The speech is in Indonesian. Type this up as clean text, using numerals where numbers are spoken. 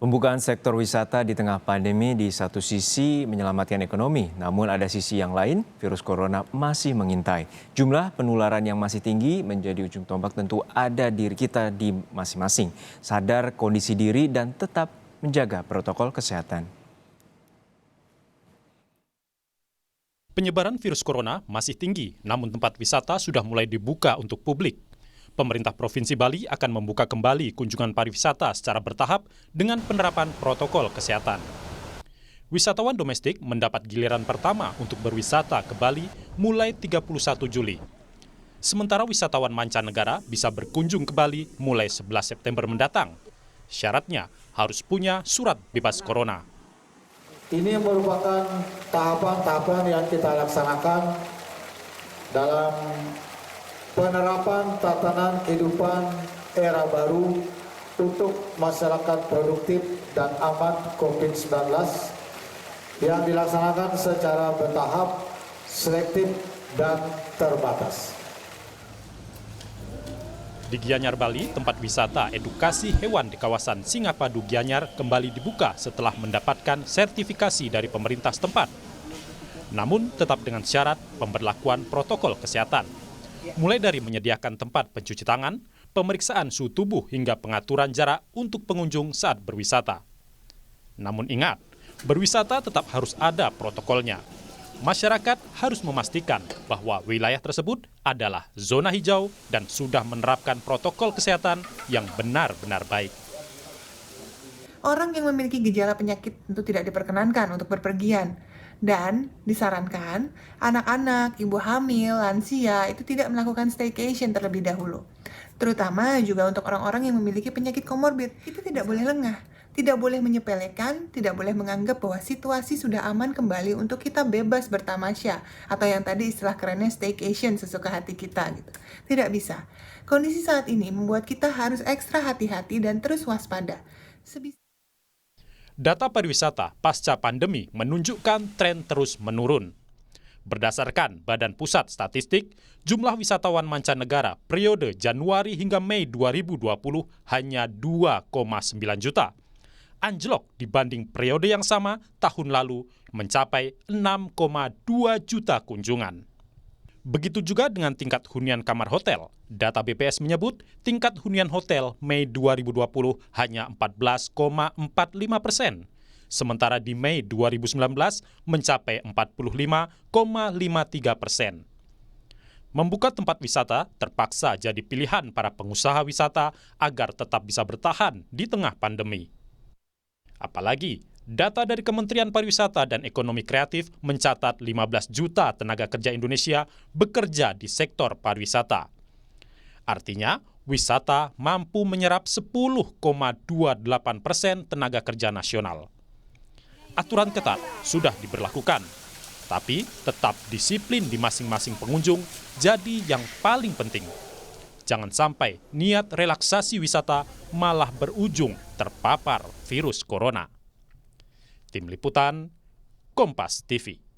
Pembukaan sektor wisata di tengah pandemi di satu sisi menyelamatkan ekonomi, namun ada sisi yang lain, virus corona masih mengintai. Jumlah penularan yang masih tinggi menjadi ujung tombak tentu ada diri kita di masing-masing. Sadar kondisi diri dan tetap menjaga protokol kesehatan. Penyebaran virus corona masih tinggi, namun tempat wisata sudah mulai dibuka untuk publik. Pemerintah Provinsi Bali akan membuka kembali kunjungan pariwisata secara bertahap dengan penerapan protokol kesehatan. Wisatawan domestik mendapat giliran pertama untuk berwisata ke Bali mulai 31 Juli. Sementara wisatawan mancanegara bisa berkunjung ke Bali mulai 11 September mendatang. Syaratnya harus punya surat bebas corona. Ini merupakan tahapan-tahapan yang kita laksanakan dalam penerapan tatanan kehidupan era baru untuk masyarakat produktif dan aman COVID-19 yang dilaksanakan secara bertahap, selektif, dan terbatas. Di Gianyar, Bali, tempat wisata edukasi hewan di kawasan Singapadu Gianyar kembali dibuka setelah mendapatkan sertifikasi dari pemerintah setempat. Namun tetap dengan syarat pemberlakuan protokol kesehatan. Mulai dari menyediakan tempat pencuci tangan, pemeriksaan suhu tubuh hingga pengaturan jarak untuk pengunjung saat berwisata. Namun ingat, berwisata tetap harus ada protokolnya. Masyarakat harus memastikan bahwa wilayah tersebut adalah zona hijau dan sudah menerapkan protokol kesehatan yang benar-benar baik. Orang yang memiliki gejala penyakit tentu tidak diperkenankan untuk berpergian. Dan disarankan anak-anak, ibu hamil, lansia itu tidak melakukan staycation terlebih dahulu. Terutama juga untuk orang-orang yang memiliki penyakit komorbid, itu tidak boleh lengah. Tidak boleh menyepelekan, tidak boleh menganggap bahwa situasi sudah aman kembali untuk kita bebas bertamasya. Atau yang tadi istilah kerennya staycation sesuka hati kita gitu. Tidak bisa. Kondisi saat ini membuat kita harus ekstra hati-hati dan terus waspada. Data pariwisata pasca pandemi menunjukkan tren terus menurun. Berdasarkan Badan Pusat Statistik, jumlah wisatawan mancanegara periode Januari hingga Mei 2020 hanya 2,9 juta. Anjlok dibanding periode yang sama tahun lalu mencapai 6,2 juta kunjungan. Begitu juga dengan tingkat hunian kamar hotel. Data BPS menyebut tingkat hunian hotel Mei 2020 hanya 14,45%. Sementara di Mei 2019 mencapai 45,53%. Membuka tempat wisata terpaksa jadi pilihan para pengusaha wisata agar tetap bisa bertahan di tengah pandemi. Apalagi, data dari Kementerian Pariwisata dan Ekonomi Kreatif mencatat 15 juta tenaga kerja Indonesia bekerja di sektor pariwisata. Artinya, wisata mampu menyerap 10,28% tenaga kerja nasional. Aturan ketat sudah diberlakukan, tapi tetap disiplin di masing-masing pengunjung jadi yang paling penting. Jangan sampai niat relaksasi wisata malah berujung terpapar virus corona. Tim Liputan, Kompas TV.